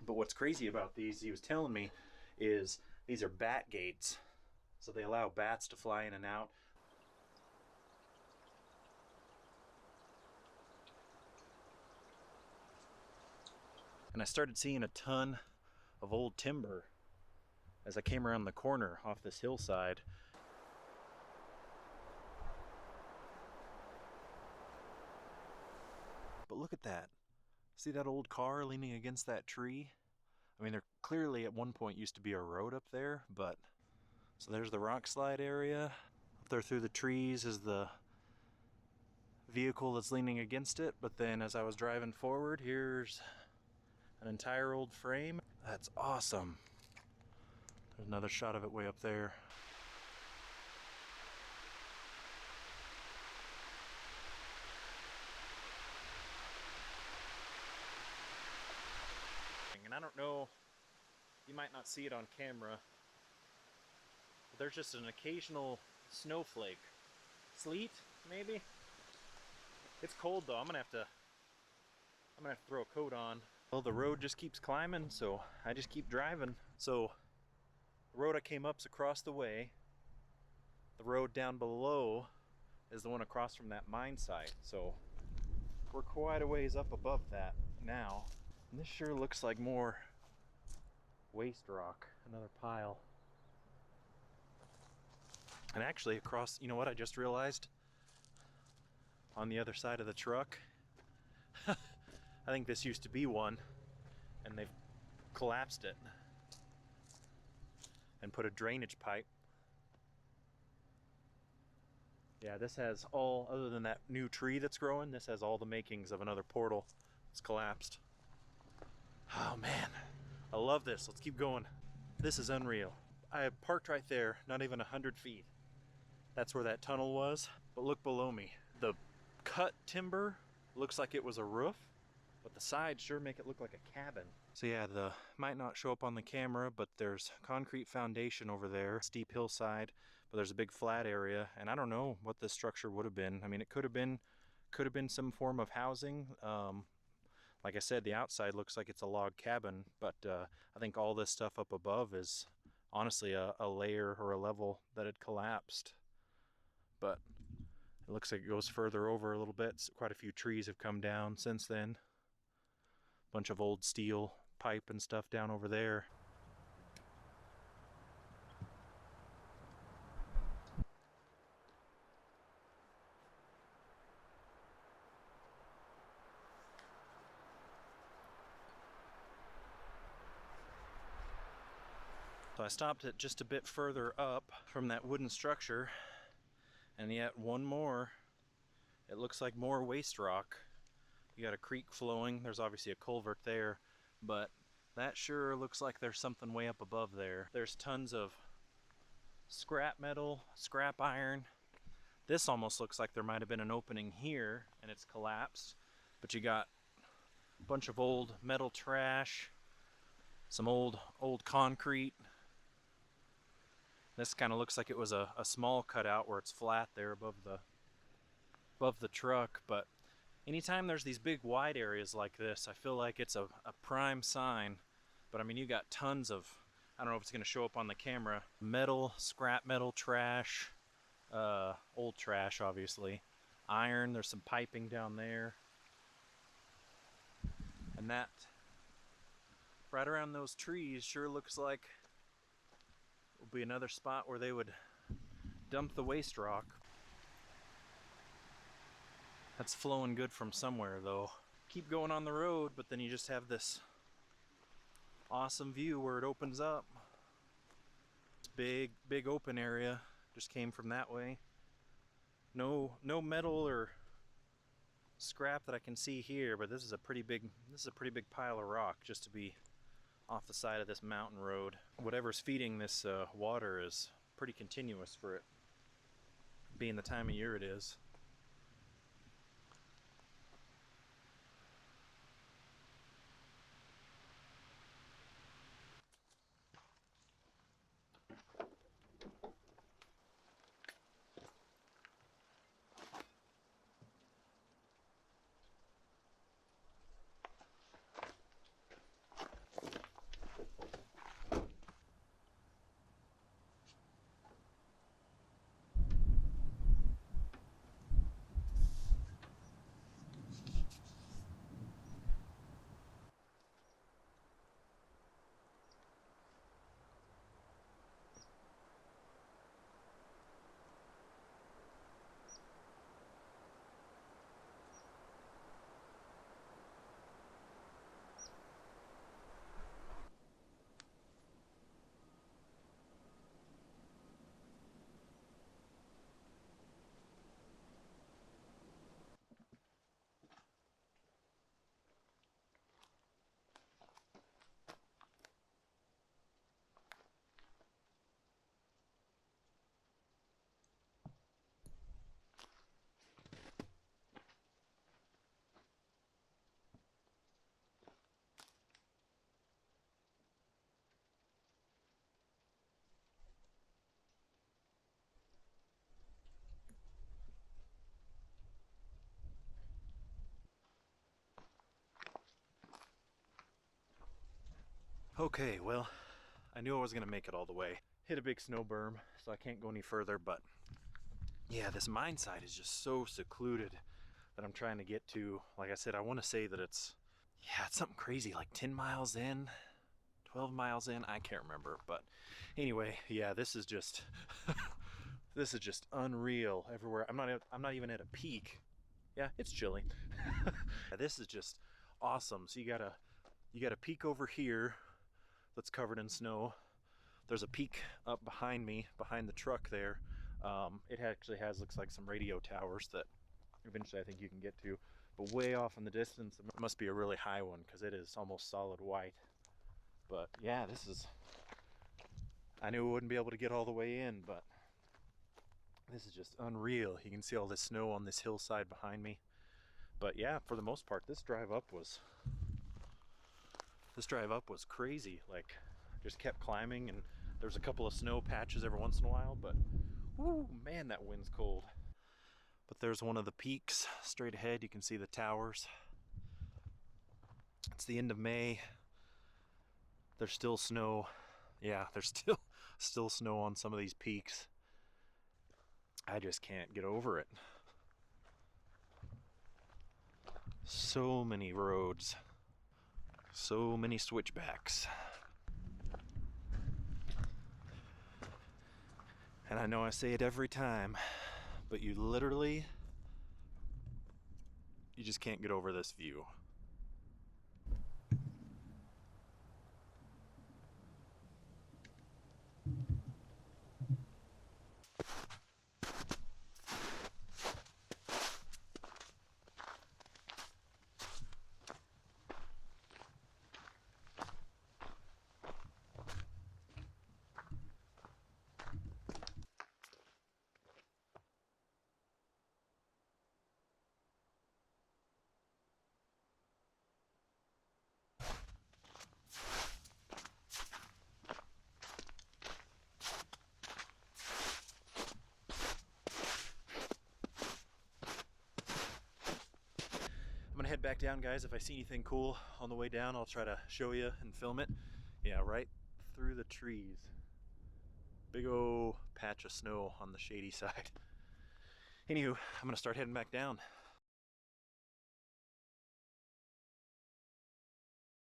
But what's crazy about these, he was telling me, is these are bat gates. So they allow bats to fly in and out. And I started seeing a ton of old timber as I came around the corner off this hillside. But look at that. See that old car leaning against that tree? I mean, there clearly at one point used to be a road up there, but... So there's the rock slide area. Up there through the trees is the vehicle that's leaning against it. But then as I was driving forward, here's an entire old frame. That's awesome. There's another shot of it way up there. And I don't know, you might not see it on camera, but there's just an occasional snowflake. Sleet, maybe? It's cold though. I'm gonna have to throw a coat on. Well, the road just keeps climbing, so I just keep driving. So the road I came up's across the way. The road down below is the one across from that mine site. So we're quite a ways up above that now. And this sure looks like more waste rock, another pile. And actually across, you know what I just realized? On the other side of the truck, I think this used to be one, and they've collapsed it and put a drainage pipe. Yeah, this has all, other than that new tree that's growing, this has all the makings of another portal. It's collapsed. Oh man, I love this. Let's keep going. This is unreal. I parked right there, not even 100 feet. That's where that tunnel was. But look below me. The cut timber looks like it was a roof, but the sides sure make it look like a cabin. So yeah, might not show up on the camera, but there's concrete foundation over there, steep hillside, but there's a big flat area, and I don't know what this structure would have been. I mean, it could have been some form of housing. Like I said, the outside looks like it's a log cabin, but I think all this stuff up above is honestly a layer or a level that had collapsed. But it looks like it goes further over a little bit. So quite a few trees have come down since then. Bunch of old steel pipe and stuff down over there. So I stopped it just a bit further up from that wooden structure, and yet one more. It looks like more waste rock. You got a creek flowing. There's obviously a culvert there, but that sure looks like there's something way up above there. There's tons of scrap metal, scrap iron. This almost looks like there might have been an opening here and it's collapsed, but you got a bunch of old metal trash, some old concrete. This kind of looks like it was a small cutout where it's flat there above the truck, but anytime there's these big wide areas like this, I feel like it's a prime sign. But I mean, you got tons of, I don't know if it's going to show up on the camera, metal, scrap metal, trash, old trash obviously, iron, there's some piping down there. And that, right around those trees, sure looks like will be another spot where they would dump the waste rock. That's flowing good from somewhere though. Keep going on the road, but then you just have this awesome view where it opens up. This big open area just came from that way. No metal or scrap that I can see here, but this is a pretty big pile of rock just to be off the side of this mountain road. Whatever's feeding this water is pretty continuous for it being the time of year it is. Okay, well, I knew I was gonna make it all the way. Hit a big snow berm, so I can't go any further, but yeah, this mine site is just so secluded that I'm trying to get to. Like I said, I want to say that it's something crazy, like 10 miles in, 12 miles in, I can't remember. But anyway, yeah, this is just this is just unreal everywhere. I'm not even at a peak. Yeah, it's chilly. This is just awesome. So you got a peak over here that's covered in snow. There's a peak up behind me, behind the truck there. It actually looks like some radio towers that eventually I think you can get to. But way off in the distance, it must be a really high one because it is almost solid white. But yeah, I knew I wouldn't be able to get all the way in, but this is just unreal. You can see all this snow on this hillside behind me. But yeah, for the most part, this drive up was crazy. Like, just kept climbing, and there was a couple of snow patches every once in a while, but whoo, man, that wind's cold. But there's one of the peaks straight ahead. You can see the towers. It's the end of May. There's still snow. Yeah, there's still snow on some of these peaks. I just can't get over it. So many roads. So many switchbacks. And I know I say it every time, but you just can't get over this view. I'm gonna head back down, guys. If I see anything cool on the way down, I'll try to show you and film it. Yeah, right through the trees. Big ol' patch of snow on the shady side. Anywho, I'm gonna start heading back down.